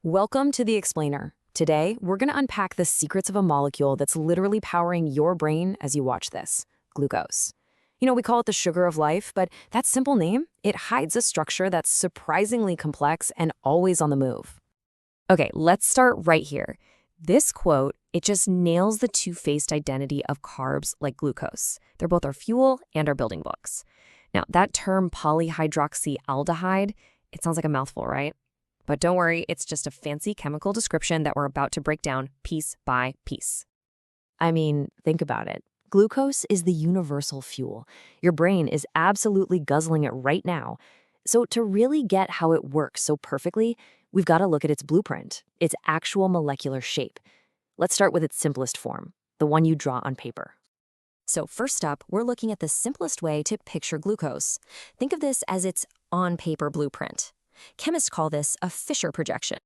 Welcome to The Explainer. Today, we're going to unpack the secrets of a molecule that's literally powering your brain as you watch this: glucose. We call it the sugar of life, but that simple name, it hides a structure that's surprisingly complex and always on the move. Okay, let's start right here. This quote, it just nails the two-faced identity of carbs like glucose. They're both our fuel and our building blocks. Now, that term polyhydroxyaldehyde, it sounds like a mouthful, right? But don't worry, it's just a fancy chemical description that we're about to break down piece by piece. I mean, think about it. Glucose is the universal fuel. Your brain is absolutely guzzling it right now. So to really get how it works so perfectly, we've got to look at its blueprint, its actual molecular shape. Let's start with its simplest form, the one you draw on paper. So first up, we're looking at the simplest way to picture glucose. Think of this as its on-paper blueprint. Chemists call this a Fischer projection.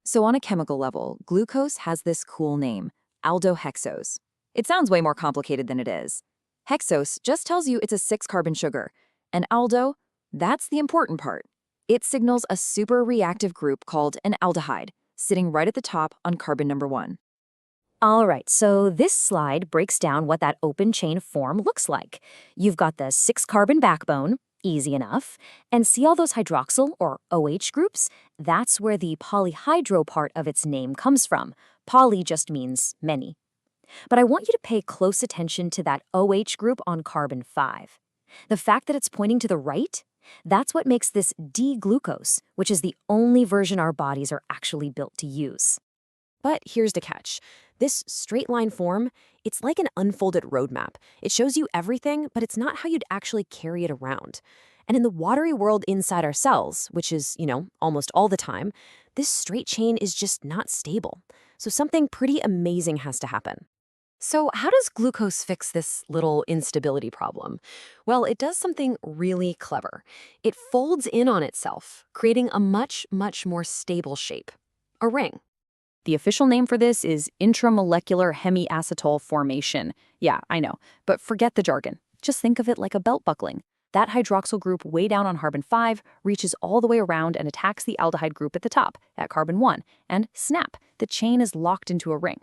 So on a chemical level, glucose has this cool name, aldohexose. It sounds way more complicated than it is. Hexose just tells you it's a 6-carbon sugar. And aldo, that's the important part. It signals a super reactive group called an aldehyde, sitting right at the top on carbon number 1. All right, so this slide breaks down what that open chain form looks like. You've got the 6-carbon backbone, easy enough, and see all those hydroxyl or OH groups? That's where the polyhydro part of its name comes from. Poly just means many. But I want you to pay close attention to that OH group on carbon 5. The fact that it's pointing to the right, that's what makes this D-glucose, which is the only version our bodies are actually built to use. But here's the catch. This straight line form, it's like an unfolded roadmap. It shows you everything, but it's not how you'd actually carry it around. And in the watery world inside our cells, which is, almost all the time, this straight chain is just not stable. So something pretty amazing has to happen. So how does glucose fix this little instability problem? Well, it does something really clever. It folds in on itself, creating a much, much more stable shape, a ring. The official name for this is intramolecular hemiacetal formation. Yeah, I know, but forget the jargon. Just think of it like a belt buckling. That hydroxyl group way down on carbon 5 reaches all the way around and attacks the aldehyde group at the top, at carbon 1, and snap, the chain is locked into a ring.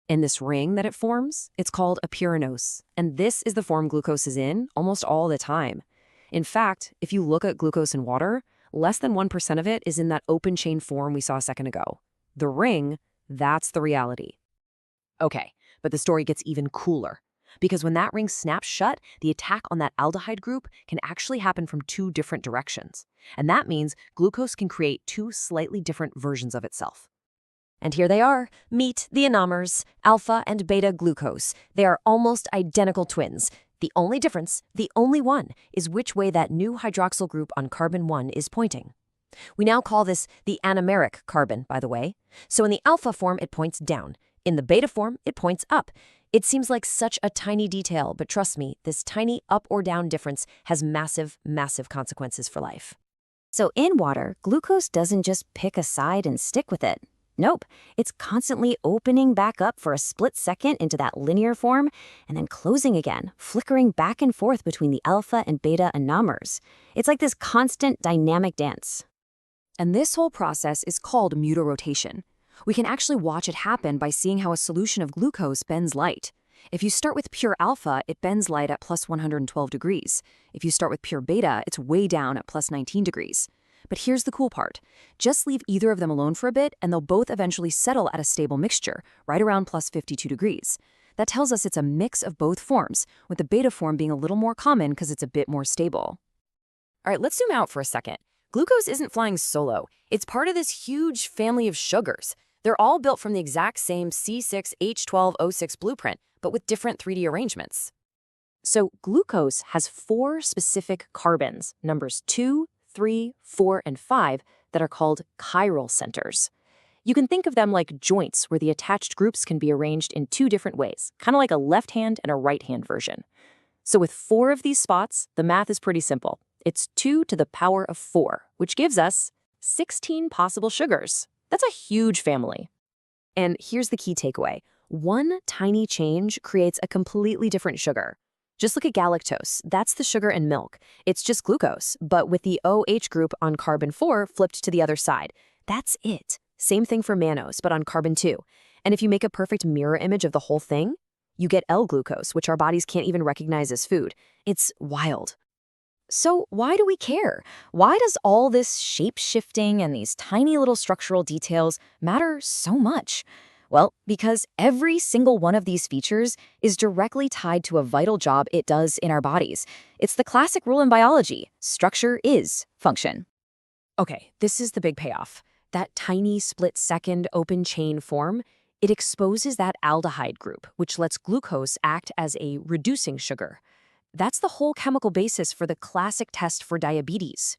And this ring that it forms, it's called a pyranose, and this is the form glucose is in almost all the time. In fact, if you look at glucose in water, less than 1% of it is in that open chain form we saw a second ago. The ring, that's the reality. Okay, but the story gets even cooler. Because when that ring snaps shut, the attack on that aldehyde group can actually happen from 2 different directions. And that means glucose can create 2 slightly different versions of itself. And here they are. Meet the anomers, alpha and beta glucose. They are almost identical twins. The only difference, the only one, is which way that new hydroxyl group on carbon 1 is pointing. We now call this the anomeric carbon, by the way. So in the alpha form, it points down. In the beta form, it points up. It seems like such a tiny detail, but trust me, this tiny up or down difference has massive, massive consequences for life. So in water, glucose doesn't just pick a side and stick with it. Nope, it's constantly opening back up for a split second into that linear form and then closing again, flickering back and forth between the alpha and beta anomers. It's like this constant dynamic dance. And this whole process is called mutarotation. We can actually watch it happen by seeing how a solution of glucose bends light. If you start with pure alpha, it bends light at plus 112 degrees. If you start with pure beta, it's way down at plus 19 degrees. But here's the cool part. Just leave either of them alone for a bit, and they'll both eventually settle at a stable mixture, right around plus 52 degrees. That tells us it's a mix of both forms, with the beta form being a little more common because it's a bit more stable. All right, let's zoom out for a second. Glucose isn't flying solo. It's part of this huge family of sugars. They're all built from the exact same C6H12O6 blueprint, but with different 3D arrangements. So glucose has 4 specific carbons, numbers 2, 3, 4, and 5, that are called chiral centers. You can think of them like joints where the attached groups can be arranged in 2 different ways, kind of like a left-hand and a right-hand version. So with 4 of these spots, the math is pretty simple. It's 2 to the power of 4, which gives us 16 possible sugars. That's a huge family. And here's the key takeaway. One tiny change creates a completely different sugar. Just look at galactose. That's the sugar in milk. It's just glucose, but with the OH group on carbon 4 flipped to the other side. That's it. Same thing for mannose, but on carbon 2. And if you make a perfect mirror image of the whole thing, you get L-glucose, which our bodies can't even recognize as food. It's wild. So why do we care? Why does all this shape-shifting and these tiny little structural details matter so much? Well, because every single one of these features is directly tied to a vital job it does in our bodies. It's the classic rule in biology: structure is function. Okay, this is the big payoff. That tiny split-second open chain form, it exposes that aldehyde group, which lets glucose act as a reducing sugar. That's the whole chemical basis for the classic test for diabetes.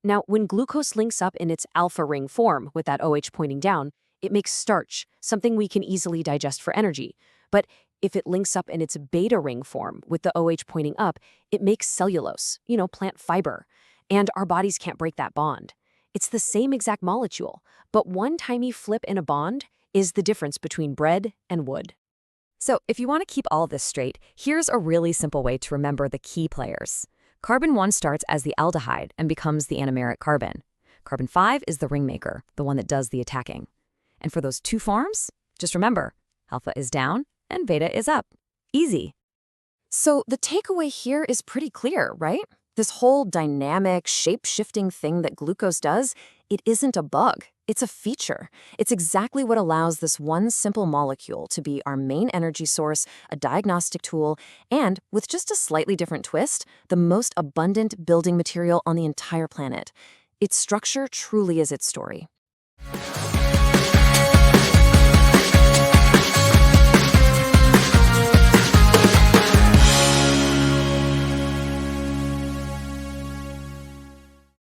Now, when glucose links up in its alpha ring form with that OH pointing down, it makes starch, something we can easily digest for energy. But if it links up in its beta ring form with the OH pointing up, it makes cellulose, plant fiber. And our bodies can't break that bond. It's the same exact molecule, but one tiny flip in a bond is the difference between bread and wood. So if you want to keep all this straight, here's a really simple way to remember the key players. Carbon 1 starts as the aldehyde and becomes the anomeric carbon. Carbon 5 is the ring maker, the one that does the attacking. And for those two forms, just remember, alpha is down and beta is up. Easy. So the takeaway here is pretty clear, right? This whole dynamic, shape-shifting thing that glucose does, it isn't a bug. It's a feature. It's exactly what allows this one simple molecule to be our main energy source, a diagnostic tool, and, with just a slightly different twist, the most abundant building material on the entire planet. Its structure truly is its story.